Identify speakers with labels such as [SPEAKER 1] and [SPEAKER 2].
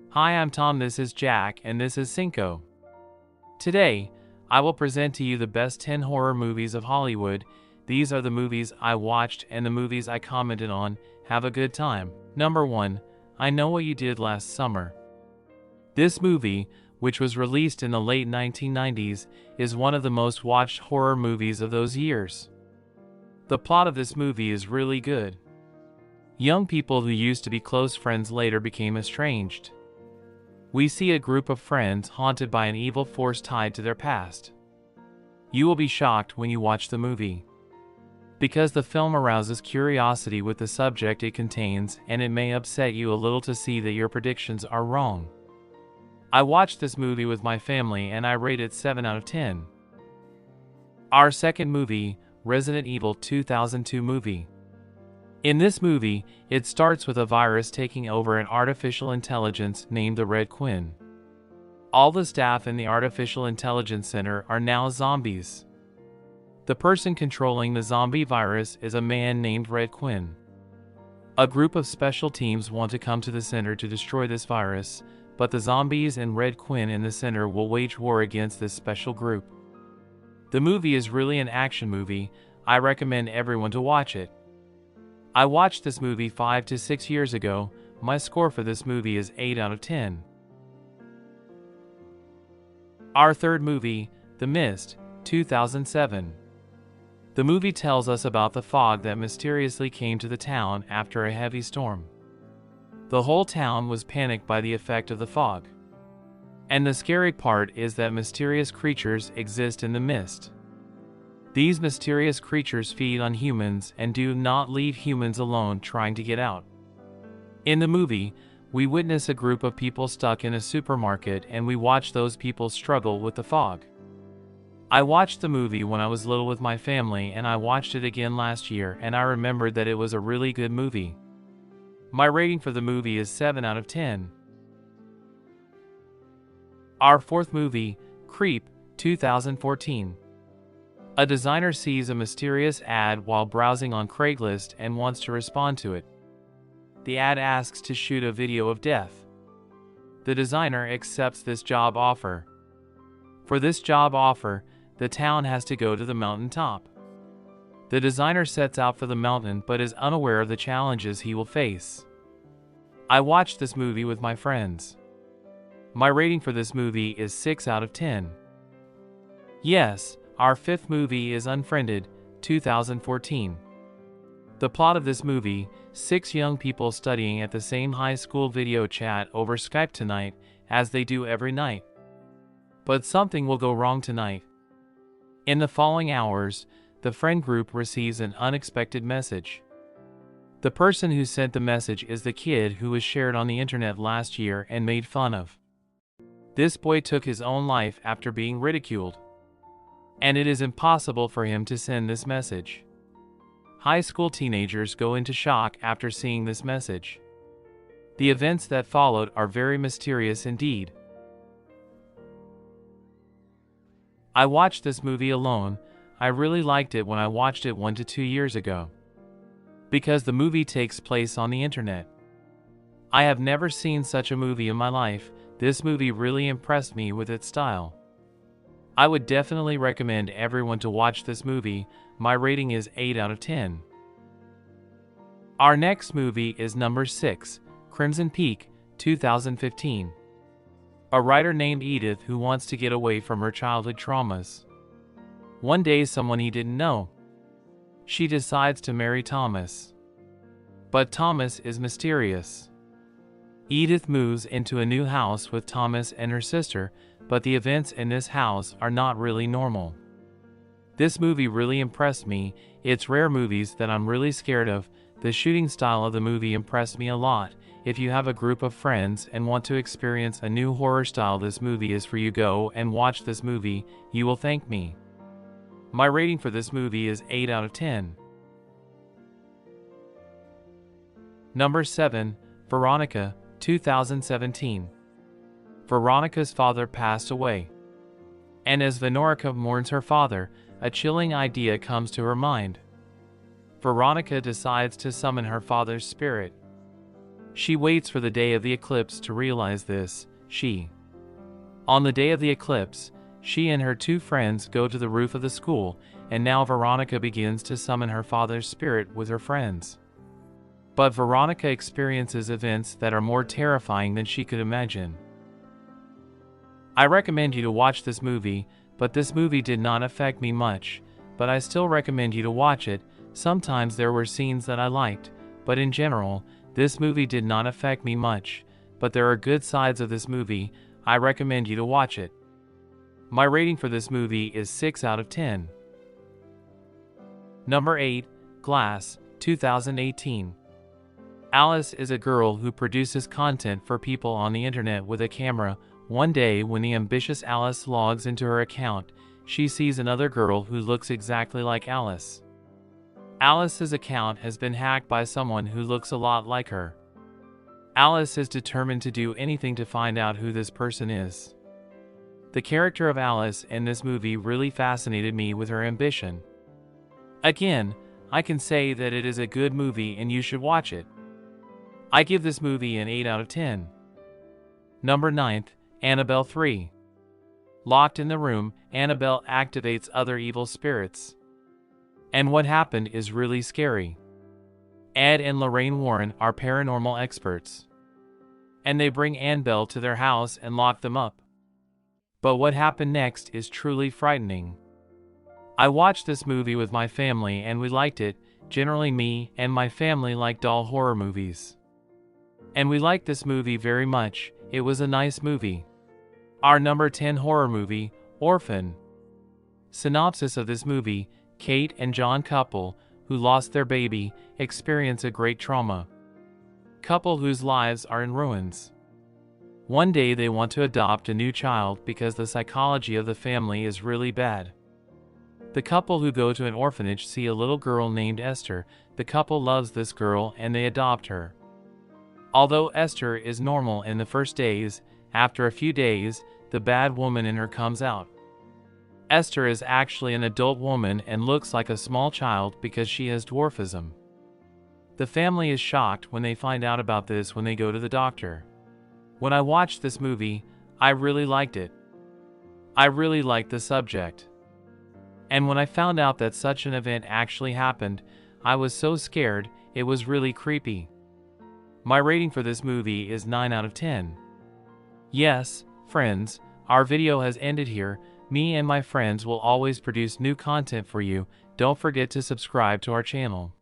[SPEAKER 1] Hi, I'm Tom, this is Jack, and this is Sinco. Today, I will present to you the best 10 horror movies of Hollywood. These are the movies I watched and the movies I commented on. Have a good time. Number 1. I Know What You Did Last Summer. This movie, which was released in the late 1990s, is one of the most watched horror movies of those years. The plot of this movie is really good. Young people who used to be close friends later became estranged. We see a group of friends haunted by an evil force tied to their past. You will be shocked when you watch the movie, because the film arouses curiosity with the subject it contains, and it may upset you a little to see that your predictions are wrong. I watched this movie with my family and I rate it 7 out of 10. Our second movie, Resident Evil 2002 movie. In this movie, it starts with a virus taking over an artificial intelligence named the Red Queen. All the staff in the Artificial Intelligence Center are now zombies. The person controlling the zombie virus is a man named Red Queen. A group of special teams want to come to the center to destroy this virus, but the zombies and Red Queen in the center will wage war against this special group. The movie is really an action movie. I recommend everyone to watch it. I watched this movie 5 to 6 years ago. My score for this movie is 8 out of 10. Our third movie, The Mist, 2007. The movie tells us about the fog that mysteriously came to the town after a heavy storm. The whole town was panicked by the effect of the fog. And the scary part is that mysterious creatures exist in the mist. These mysterious creatures feed on humans and do not leave humans alone trying to get out. In the movie, we witness a group of people stuck in a supermarket and we watch those people struggle with the fog. I watched the movie when I was little with my family and I watched it again last year and I remembered that it was a really good movie. My rating for the movie is 7 out of 10. Our fourth movie, Creep, 2014. A designer sees a mysterious ad while browsing on Craigslist and wants to respond to it. The ad asks to shoot a video of death. The designer accepts this job offer. For this job offer, the town has to go to the mountain top. The designer sets out for the mountain but is unaware of the challenges he will face. I watched this movie with my friends. My rating for this movie is 6 out of 10. Yes, our fifth movie is Unfriended, 2014. The plot of this movie, 6 young people studying at the same high school video chat over Skype tonight, as they do every night. But something will go wrong tonight. In the following hours, the friend group receives an unexpected message. The person who sent the message is the kid who was shared on the internet last year and made fun of. This boy took his own life after being ridiculed. And it is impossible for him to send this message. High school teenagers go into shock after seeing this message. The events that followed are very mysterious indeed. I watched this movie alone. I really liked it when I watched it 1 to 2 years ago. Because the movie takes place on the internet. I have never seen such a movie in my life. This movie really impressed me with its style. I would definitely recommend everyone to watch this movie. My rating is 8 out of 10. Our next movie is number 6, Crimson Peak, 2015. A writer named Edith who wants to get away from her childhood traumas. One day someone he didn't know. She decides to marry Thomas. But Thomas is mysterious. Edith moves into a new house with Thomas and her sister, but the events in this house are not really normal. This movie really impressed me. It's rare movies that I'm really scared of. The shooting style of the movie impressed me a lot. If you have a group of friends and want to experience a new horror style, this movie is for you. Go and watch this movie. You will thank me. My rating for this movie is 8 out of 10. Number 7, Veronica, 2017. Veronica's father passed away. And as Veronica mourns her father, a chilling idea comes to her mind. Veronica decides to summon her father's spirit. She waits for the day of the eclipse to realize this. On the day of the eclipse, she and her two friends go to the roof of the school, and now Veronica begins to summon her father's spirit with her friends. But Veronica experiences events that are more terrifying than she could imagine. I recommend you to watch this movie, but this movie did not affect me much, but I still recommend you to watch it. Sometimes there were scenes that I liked, but in general, this movie did not affect me much, but there are good sides of this movie. I recommend you to watch it. My rating for this movie is 6 out of 10. Number 8, Glass, 2018. Alice is a girl who produces content for people on the internet with a camera. One day, when the ambitious Alice logs into her account, she sees another girl who looks exactly like Alice. Alice's account has been hacked by someone who looks a lot like her. Alice is determined to do anything to find out who this person is. The character of Alice in this movie really fascinated me with her ambition. Again, I can say that it is a good movie and you should watch it. I give this movie an 8 out of 10. Number 9, Annabelle 3. Locked in the room, Annabelle activates other evil spirits. And what happened is really scary. Ed and Lorraine Warren are paranormal experts. And they bring Annabelle to their house and lock them up. But what happened next is truly frightening. I watched this movie with my family and we liked it. Generally me and my family like doll horror movies. And we liked this movie very much. It was a nice movie. Our number 10 horror movie, Orphan. Synopsis of this movie: Kate and John couple, who lost their baby, experience a great trauma. Couple whose lives are in ruins. One day they want to adopt a new child because the psychology of the family is really bad. The couple who go to an orphanage see a little girl named Esther. The couple loves this girl and they adopt her. Although Esther is normal in the first days, after a few days, the bad woman in her comes out. Esther is actually an adult woman and looks like a small child because she has dwarfism. The family is shocked when they find out about this when they go to the doctor. When I watched this movie, I really liked it. I really liked the subject. And when I found out that such an event actually happened, I was so scared. It was really creepy. My rating for this movie is 9 out of 10. Yes, friends, our video has ended here. Me and my friends will always produce new content for you. Don't forget to subscribe to our channel.